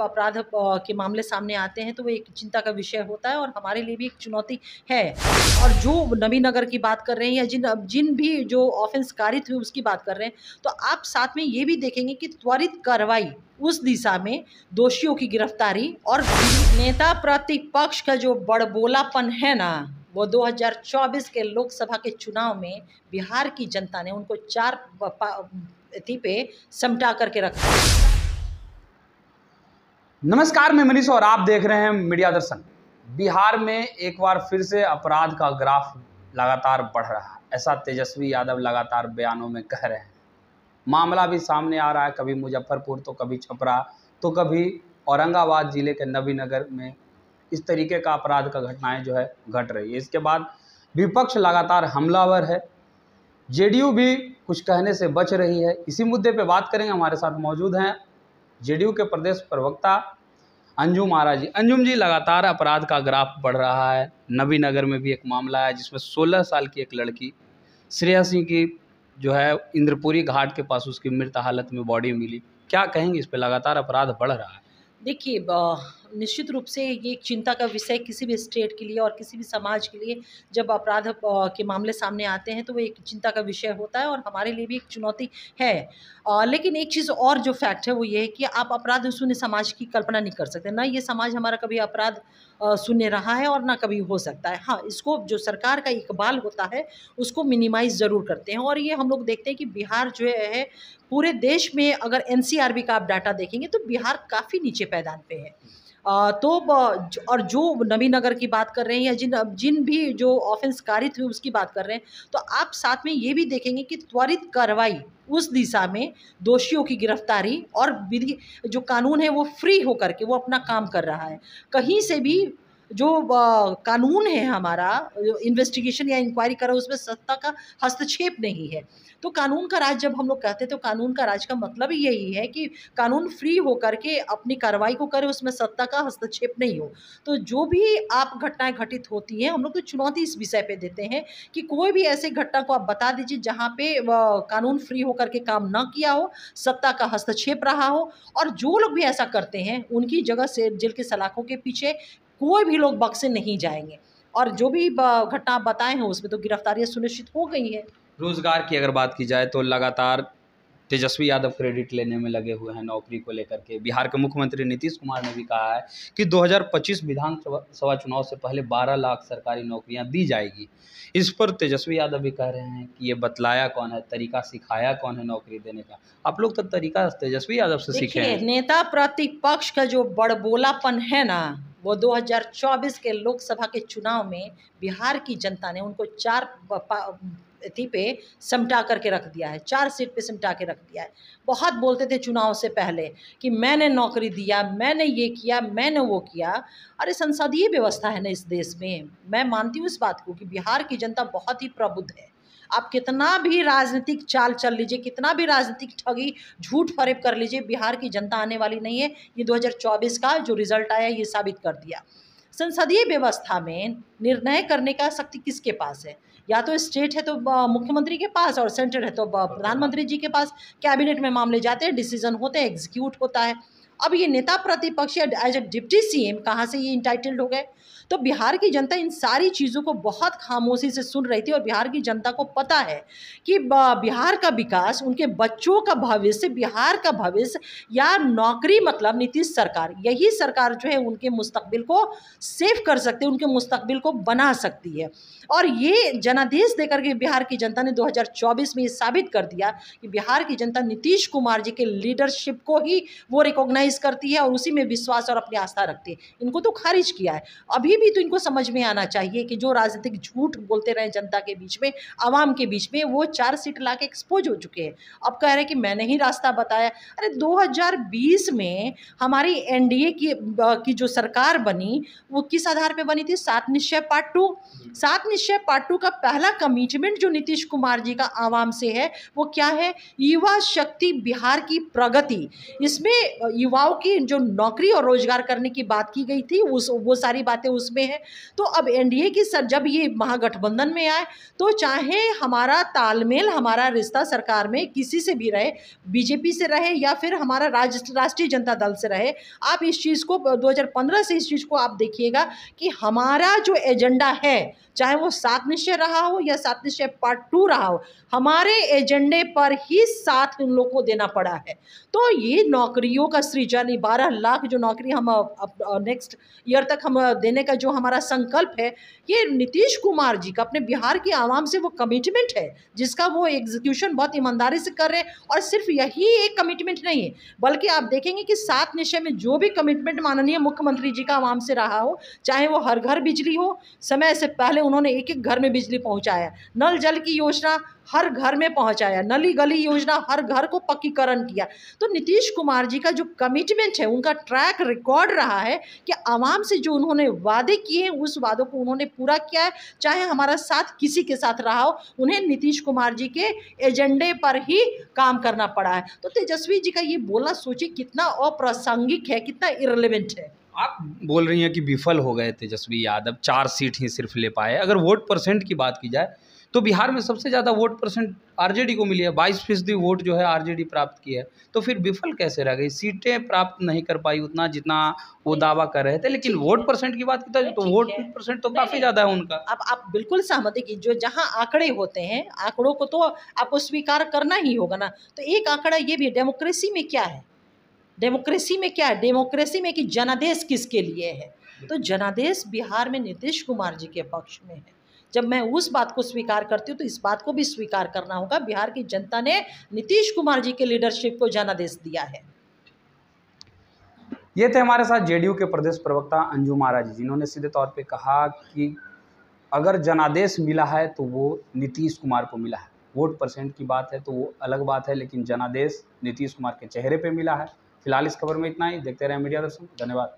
अपराध के मामले सामने आते हैं तो वो एक चिंता का विषय होता है और हमारे लिए भी एक चुनौती है। और जो नबीनगर की बात कर रहे हैं या जिन भी जो ऑफेंस कारित हुए उसकी बात कर रहे हैं, तो आप साथ में ये भी देखेंगे कि त्वरित कार्रवाई उस दिशा में, दोषियों की गिरफ्तारी और नेता प्रतिपक्ष का जो बड़बोलापन है ना, वो 2024 के लोकसभा के चुनाव में बिहार की जनता ने उनको 4 पे समटा करके रखा। नमस्कार, मैं मनीष और आप देख रहे हैं मीडिया दर्शन। बिहार में एक बार फिर से अपराध का ग्राफ लगातार बढ़ रहा है, ऐसा तेजस्वी यादव लगातार बयानों में कह रहे हैं। मामला भी सामने आ रहा है, कभी मुजफ्फरपुर तो कभी छपरा तो कभी औरंगाबाद जिले के नबीनगर में इस तरीके का अपराध का घटनाएं जो है घट रही है। इसके बाद विपक्ष लगातार हमलावर है, जेडीयू भी कुछ कहने से बच रही है। इसी मुद्दे पे बात करेंगे। हमारे साथ मौजूद हैं जेडीयू के प्रदेश प्रवक्ता अंजुम आरा जी। अंजुम जी, लगातार अपराध का ग्राफ बढ़ रहा है। नबीनगर में भी एक मामला है जिसमें 16 साल की एक लड़की श्रेया सिंह की जो है इंद्रपुरी घाट के पास उसकी मृत हालत में बॉडी मिली। क्या कहेंगे इस पे? लगातार अपराध बढ़ रहा है। देखिए, निश्चित रूप से ये एक चिंता का विषय किसी भी स्टेट के लिए और किसी भी समाज के लिए, जब अपराध के मामले सामने आते हैं तो वो एक चिंता का विषय होता है और हमारे लिए भी एक चुनौती है। लेकिन एक चीज़ और जो फैक्ट है वो ये है कि आप अपराध शून्य समाज की कल्पना नहीं कर सकते। ना ये समाज हमारा कभी अपराध शून्य रहा है और ना कभी हो सकता है। हाँ, इसको जो सरकार का इकबाल होता है उसको मिनिमाइज़ ज़रूर करते हैं। और ये हम लोग देखते हैं कि बिहार जो है पूरे देश में, अगर एनसीआरबी का आप डाटा देखेंगे तो बिहार काफ़ी नीचे पायदान पे है। और जो नबीनगर की बात कर रहे हैं या जिन भी जो ऑफेंस कारित हुए उसकी बात कर रहे हैं, तो आप साथ में ये भी देखेंगे कि त्वरित कार्रवाई उस दिशा में, दोषियों की गिरफ्तारी और विधि जो कानून है वो फ्री होकर के वो अपना काम कर रहा है। कहीं से भी जो कानून है हमारा, इन्वेस्टिगेशन या इंक्वायरी करा, उसमें सत्ता का हस्तक्षेप नहीं है। तो कानून का राज जब हम लोग कहते हैं तो कानून का राज का मतलब ही यही है कि कानून फ्री होकर के अपनी कार्रवाई को करे, उसमें सत्ता का हस्तक्षेप नहीं हो। तो जो भी आप घटनाएं घटित होती हैं, हम लोग तो चुनौती इस विषय पे देते हैं कि कोई भी ऐसे घटना को आप बता दीजिए जहाँ पे कानून फ्री होकर के काम ना किया हो, सत्ता का हस्तक्षेप रहा हो। और जो लोग भी ऐसा करते हैं उनकी जगह से जेल के सलाखों के पीछे कोई भी लोग बख्शे नहीं जाएंगे। और जो भी घटना आप बताए हैं उसमें तो गिरफ्तारियां सुनिश्चित हो गई है। रोजगार की अगर बात की जाए तो लगातार तेजस्वी यादव क्रेडिट लेने में लगे हुए हैं नौकरी को लेकर के। बिहार के मुख्यमंत्री नीतीश कुमार ने भी कहा है कि 2025 विधानसभा चुनाव से पहले 12 लाख सरकारी नौकरियां दी जाएगी। इस पर तेजस्वी यादव भी कह रहे हैं कि ये बतलाया कौन है, तरीका सिखाया कौन है नौकरी देने का? आप लोग तो तरीका तेजस्वी यादव से सीखे हैं। नेता प्रतिपक्ष का जो बड़बोलापन है ना, वो 2024 के लोकसभा के चुनाव में बिहार की जनता ने उनको 4 पे समटा करके रख दिया है, 4 सीट पे समटा के रख दिया है। बहुत बोलते थे चुनाव से पहले कि मैंने नौकरी दिया, मैंने ये किया, मैंने वो किया। अरे संसदीय व्यवस्था है ना इस देश में। मैं मानती हूँ इस बात को कि बिहार की जनता बहुत ही प्रबुद्ध है। आप कितना भी राजनीतिक चाल चल लीजिए, कितना भी राजनीतिक ठगी झूठ फरेब कर लीजिए, बिहार की जनता आने वाली नहीं है। ये 2024 का जो रिजल्ट आया ये साबित कर दिया। संसदीय व्यवस्था में निर्णय करने का शक्ति किसके पास है? या तो स्टेट है तो मुख्यमंत्री के पास, और सेंटर है तो प्रधानमंत्री जी के पास। कैबिनेट में मामले जाते हैं, डिसीजन होते हैं, एग्जीक्यूट होता है। अब ये नेता प्रतिपक्ष एज ए डिप्टी सीएम कहाँ से ये इंटाइटल्ड हो गए? तो बिहार की जनता इन सारी चीज़ों को बहुत खामोशी से सुन रही थी और बिहार की जनता को पता है कि बिहार का विकास, उनके बच्चों का भविष्य, बिहार का भविष्य या नौकरी मतलब नीतीश सरकार, यही सरकार जो है उनके मुस्तकबिल को सेव कर सकती है, उनके मुस्तकबिल को बना सकती है। और ये जनादेश देकर के बिहार की जनता ने 2024 में ये साबित कर दिया कि बिहार की जनता नीतीश कुमार जी के लीडरशिप को ही वो रिकॉग्नाइज करती है और उसी में विश्वास और अपनी आस्था रखती है। इनको तो खारिज किया है। अभी भी तो इनको समझ में आना चाहिए कि जो राजनीतिक झूठ बोलते रहे जनता के बीच में, आवाम के बीच में, वो 4 सीट ला के एक्सपोज हो चुके हैं। अब कह रहे हैं कि मैंने ही रास्ता बताया। अरे 2020 में हमारी एनडीए की जो सरकार बनी वो किस आधार पे बनी थी? 7 निश्चय पार्ट 2। 7 निश्चय पार्ट 2 का पहला कमिटमेंट जो नीतीश कुमार जी का आवाम से है वो क्या है? युवा शक्ति, बिहार की प्रगति। इसमें युवा युवाओं की जो नौकरी और रोजगार करने की बात की गई थी वो सारी बातें उसमें है। तो अब एनडीए की जब ये महागठबंधन में आए तो चाहे हमारा तालमेल, हमारा रिश्ता सरकार में किसी से भी रहे, बीजेपी से रहे या फिर हमारा राष्ट्रीय जनता दल से रहे, आप इस चीज़ को 2015 से इस चीज़ को आप देखिएगा कि हमारा जो एजेंडा है, चाहे वो 7 निश्चय रहा हो या 7 निश्चय पार्ट 2 रहा हो, हमारे एजेंडे पर ही साथ उन लोग को देना पड़ा है। तो ये नौकरियों का सृजन, 12 लाख जो नौकरी हम नेक्स्ट ईयर तक हम देने का जो हमारा संकल्प है, ये नीतीश कुमार जी का अपने बिहार की आवाम से वो कमिटमेंट है जिसका वो एग्जीक्यूशन बहुत ईमानदारी से कर रहे हैं। और सिर्फ यही एक कमिटमेंट नहीं है, बल्कि आप देखेंगे कि 7 निश्चय में जो भी कमिटमेंट माननीय मुख्यमंत्री जी का आवाम से रहा हो, चाहे वो हर घर बिजली हो, समय से पहले उन्होंने एक घर में बिजली पहुंचाया, नल जल की योजना हर घर में पहुंचाया, नली गली योजना हर घर को पक्कीकरण किया। तो नीतीश कुमार जी का जो कमिटमेंट है, उनका ट्रैक रिकॉर्ड रहा है कि आवाम से जो उन्होंने वादे किए हैं उस वादों को उन्होंने पूरा किया है। चाहे हमारा साथ किसी के साथ रहा हो, उन्हें नीतीश कुमार जी के एजेंडे पर ही काम करना पड़ा है। तो तेजस्वी जी का ये बोलना सोचिए कितना अप्रासंगिक है, कितना इररिलेवेंट है। आप बोल रही हैं कि विफल हो गए तेजस्वी यादव, 4 सीट ही सिर्फ ले पाए। अगर वोट परसेंट की बात की जाए तो बिहार में सबसे ज़्यादा वोट परसेंट आरजेडी को मिली है, 22% वोट जो है आरजेडी प्राप्त की है। तो फिर विफल कैसे रह गई? सीटें प्राप्त नहीं कर पाई उतना जितना वो दावा कर रहे थे, लेकिन वोट परसेंट की बात की तो वोट परसेंट तो काफ़ी ज़्यादा है उनका। अब आप बिल्कुल सहमति की, जो जहाँ आंकड़े होते हैं, आंकड़ों को तो आपको स्वीकार करना ही होगा ना। तो एक आंकड़ा ये भी, डेमोक्रेसी में क्या है, डेमोक्रेसी में क्या है, डेमोक्रेसी में कि जनादेश किसके लिए है। तो जनादेश बिहार में नीतीश कुमार जी के पक्ष में है। जब मैं उस बात को स्वीकार करती हूँ तो इस बात को भी स्वीकार करना होगा, बिहार की जनता ने नीतीश कुमार जी के लीडरशिप को जनादेश दिया है। ये थे हमारे साथ जेडीयू के प्रदेश प्रवक्ता अंजुम आरा जी, जिन्होंने सीधे तौर पे कहा कि अगर जनादेश मिला है तो वो नीतीश कुमार को मिला है। वोट परसेंट की बात है तो वो अलग बात है, लेकिन जनादेश नीतीश कुमार के चेहरे पे मिला है। फिलहाल इस खबर में इतना ही। देखते रहें मीडिया दर्शन। धन्यवाद।